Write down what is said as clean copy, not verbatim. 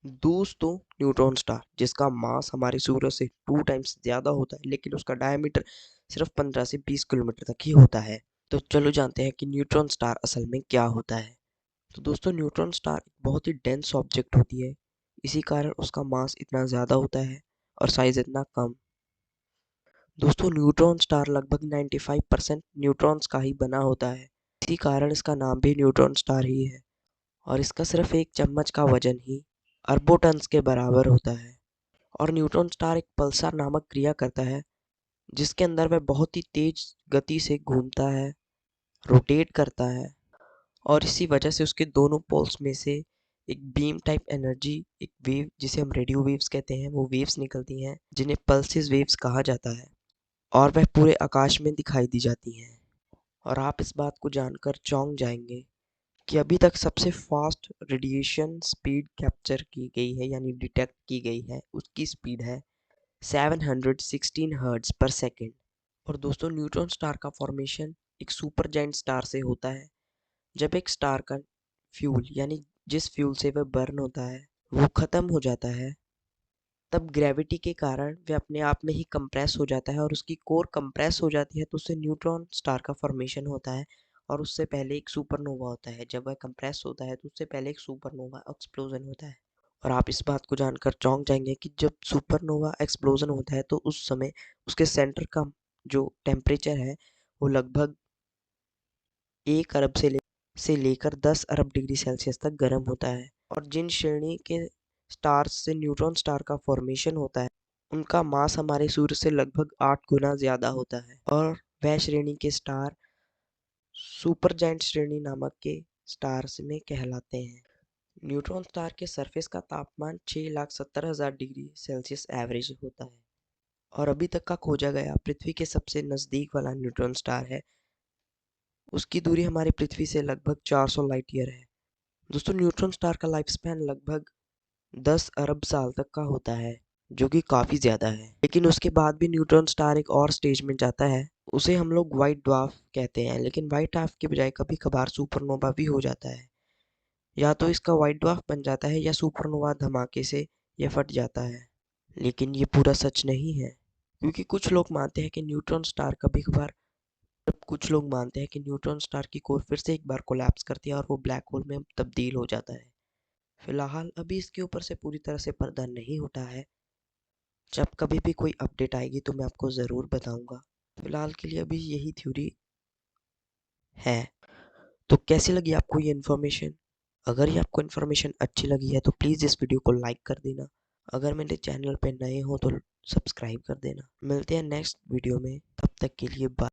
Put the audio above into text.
दोस्तों, neutron star जिसका मास हमारे सूरज से 2 टाइम्स ज्यादा होता है, लेकिन उसका डायमीटर सिर्फ 15 से 20 किलोमीटर तक ही होता है। तो चलो जानते हैं कि न्यूट्रॉन स्टार असल में क्या होता है। तो दोस्तों, न्यूट्रॉन स्टार एक बहुत ही डेंस ऑब्जेक्ट होती है। इसी कारण उसका मास इतना ज्यादा होता है और साइज इतना कम। दोस्तों, न्यूट्रॉन स्टार लगभग 95% न्यूट्रॉन्स का ही बना होता है। इसी कारण इसका नाम भी न्यूट्रॉन स्टार ही है। और इसका सिर्फ एक चम्मच का वजन ही अरबों टन्स के बराबर होता है। और न्यूट्रॉन स्टार एक पल्सर नामक क्रिया करता है, जिसके अंदर वह बहुत ही तेज गति से घूमता है, रोटेट करता है। और इसी वजह से उसके दोनों पोल्स में से एक बीम टाइप एनर्जी, एक वेव जिसे हम रेडियो वेव्स कहते हैं, वो वेव्स निकलती हैं, जिन्हें पल्सिस वेव्स कहा जाता है। और वह पूरे आकाश में दिखाई दी जाती हैं। और आप इस बात को जानकर चौंक जाएंगे कि अभी तक सबसे फास्ट रेडिएशन स्पीड कैप्चर की गई है, यानी डिटेक्ट की गई है, उसकी स्पीड है 716 हर्ट्ज पर सेकेंड। और दोस्तों, न्यूट्रॉन स्टार का फॉर्मेशन एक सुपर जायंट स्टार से होता है। जब एक स्टार का फ्यूल, यानी जिस फ्यूल से वह बर्न होता है, वो खत्म हो जाता है, तब ग्रेविटी के कारण वह अपने आप में ही कंप्रेस हो जाता है और उसकी कोर कंप्रेस हो जाती है, तो उससे न्यूट्रॉन स्टार का फॉर्मेशन होता है। और उससे पहले एक सुपरनोवा होता है। जब वह कंप्रेस होता है तो उससे पहले एक सुपरनोवा एक्सप्लोजन होता है। और आप इस बात को जानकर चौंक जाएंगे कि जब सुपरनोवा एक्सप्लोजन होता है तो उस समय उसके सेंटर का जो टेम्परेचर है वो लगभग 1 अरब से लेकर 10 अरब डिग्री सेल्सियस तक गर्म होता है। और जिन श्रेणी के स्टार्स से न्यूट्रॉन स्टार का फॉर्मेशन होता है, उनका मास हमारे सूर्य से लगभग 8 गुना ज्यादा होता है। और वह श्रेणी के स्टार सुपर जायंट श्रेणी नामक के स्टार्स में कहलाते हैं। न्यूट्रॉन स्टार के सरफेस का तापमान 6,70,000 डिग्री सेल्सियस एवरेज होता है। और अभी तक का खोजा गया पृथ्वी के सबसे नज़दीक वाला न्यूट्रॉन स्टार है। उसकी दूरी हमारी पृथ्वी से लगभग 400 लाइट ईयर है। दोस्तों, न्यूट्रॉन स्टार का लाइफ स्पैन लगभग 10 अरब साल तक का होता है, जो कि काफ़ी ज़्यादा है। लेकिन उसके बाद भी न्यूट्रॉन स्टार एक और स्टेज में जाता है। उसे हम लोग वाइट ड्वार्फ कहते हैं, लेकिन वाइट ड्वार्फ के बजाय कभी कभार सुपरनोवा भी हो जाता है। या तो इसका वाइट ड्वार्फ बन जाता है या सुपरनोवा धमाके से यह फट जाता है। लेकिन ये पूरा सच नहीं है, क्योंकि कुछ लोग मानते हैं कि न्यूट्रॉन स्टार की कोर फिर से एक बार कोलैप्स करती है और वो ब्लैक होल में तब्दील हो जाता है। फिलहाल अभी इसके ऊपर से पूरी तरह से पर्दा नहीं उठा है। जब कभी भी कोई अपडेट आएगी तो मैं आपको ज़रूर बताऊंगा। फिलहाल के लिए अभी यही थ्योरी है। तो कैसी लगी आपको ये इन्फॉर्मेशन? अगर ये आपको इन्फॉर्मेशन अच्छी लगी है तो प्लीज़ इस वीडियो को लाइक कर देना। अगर मेरे चैनल पे नए हो तो सब्सक्राइब कर देना। मिलते हैं नेक्स्ट वीडियो में, तब तक के लिए बाय।